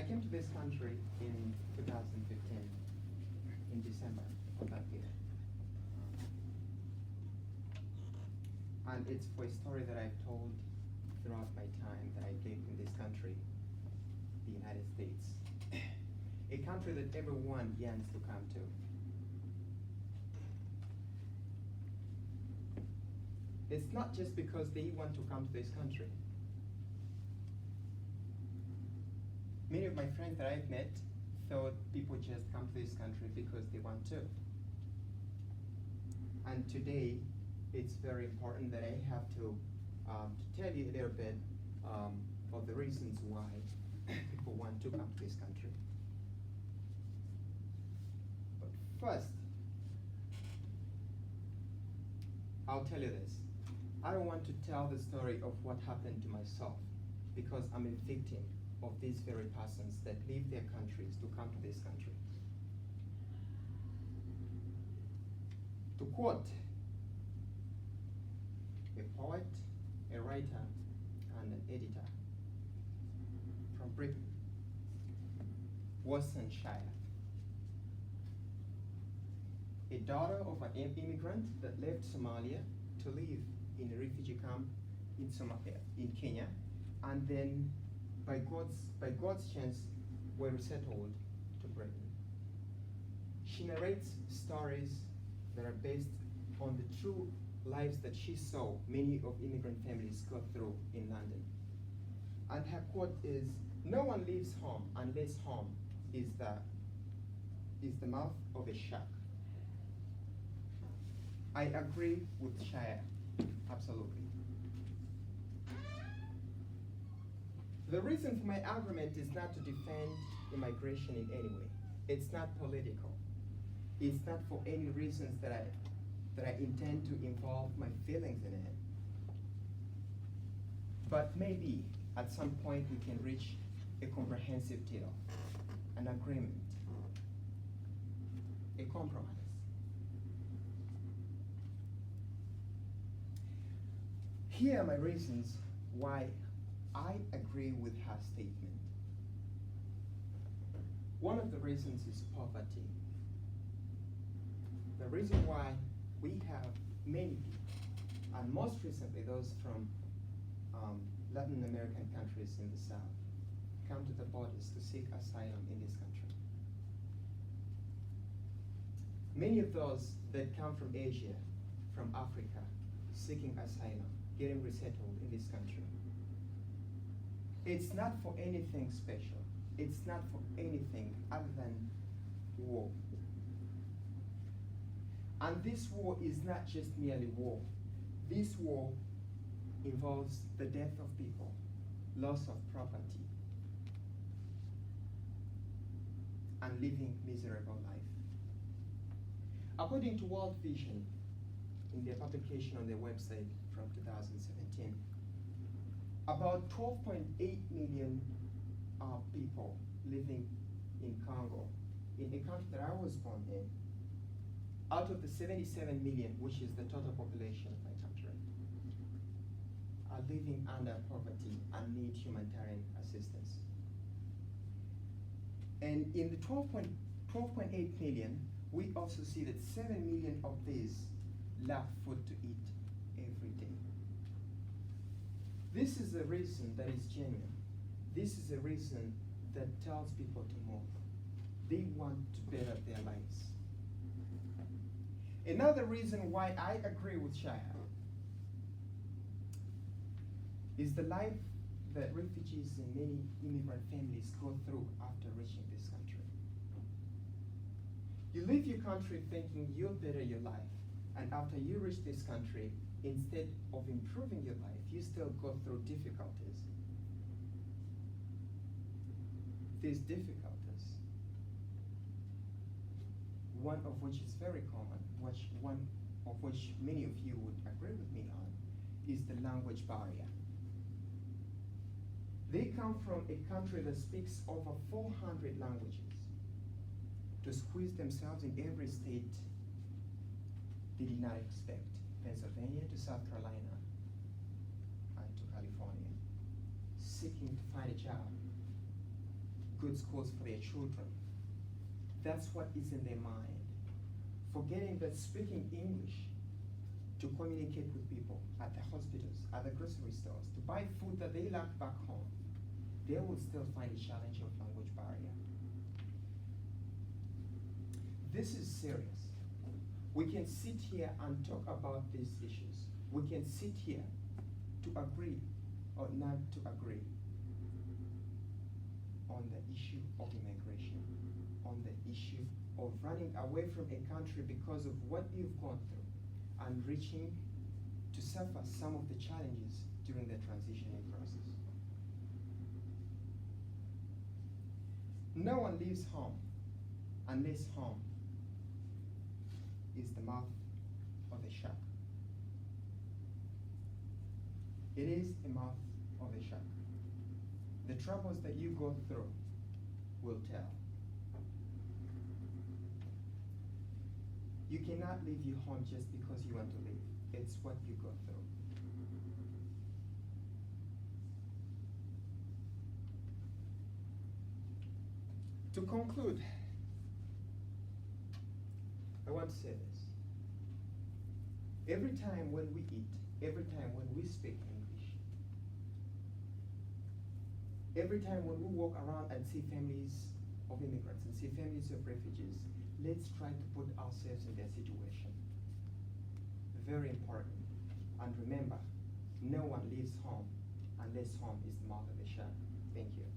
came to this country in 2015, in December of that year. And it's for a story that I've told throughout my time that I lived in this country, the United States. A country that everyone yearns to come to. It's not just because they want to come to this country. Many of my friends that I've met thought people just come to this country because they want to. And today, it's very important that I have to tell you a little bit of the reasons why people want to come to this country. But first, I'll tell you this. I don't want to tell the story of what happened to myself because I'm a victim of these very persons that leave their countries to come to this country. To quote a poet, a writer, and an editor from Britain, Worcestershire, a daughter of an immigrant that left Somalia to live in a refugee camp in Somalia, in Kenya, and then by God's chance were resettled to Britain. She narrates stories that are based on the true lives that she saw many of immigrant families go through in London. And her quote is, "No one leaves home unless home is the mouth of a shark." I agree with Shire, absolutely. The reason for my argument is not to defend immigration in any way. It's not political. It's not for any reasons that I intend to involve my feelings in it. But maybe at some point we can reach a comprehensive deal, an agreement, a compromise. Here are my reasons why I agree with her statement. One of the reasons is poverty. The reason why we have many people, and most recently those from Latin American countries in the South, come to the borders to seek asylum in this country. Many of those that come from Asia, from Africa, seeking asylum, getting resettled in this country. It's not for anything special. It's not for anything other than war. And this war is not just merely war. This war involves the death of people, loss of property, and living miserable life. According to World Vision, in their publication on their website from 2017, about 12.8 million people living in Congo, in a country that I was born in, out of the 77 million, which is the total population of my country, are living under poverty and need humanitarian assistance. And in the 12.8 million, we also see that 7 million of these lack food to eat every day. This is a reason that is genuine. This is a reason that tells people to move. They want to better their lives. Another reason why I agree with Shire is the life that refugees and many immigrant families go through after reaching this country. You leave your country thinking you'll better your life, and after you reach this country, instead of improving your life, you still go through difficulties. These difficulties, one of which is very common, one of which many of you would agree with me on, is the language barrier. They come from a country that speaks over 400 languages. To squeeze themselves in every state they did not expect. Pennsylvania to South Carolina and to California, seeking to find a job. good schools for their children. That's what is in their mind. Forgetting that speaking English to communicate with people at the hospitals, at the grocery stores, to buy food that they lack back home, they will still find a challenge of language barrier. This is serious. We can sit here and talk about these issues. We can sit here to agree or not to agree on the issue of immigration, on the issue of running away from a country because of what you've gone through and reaching to suffer some of the challenges during the transitioning process. No one leaves home unless home is the mouth of the shark. It is the mouth of the shark. The troubles that you go through will tell. You cannot leave your home just because you want to leave. It's what you go through. To conclude, I want to say this. Every time when we eat, every time when we speak English, every time when we walk around and see families of immigrants and see families of refugees, let's try to put ourselves in their situation. Very important. And remember, no one leaves home unless home is the mouth of the shark. Thank you.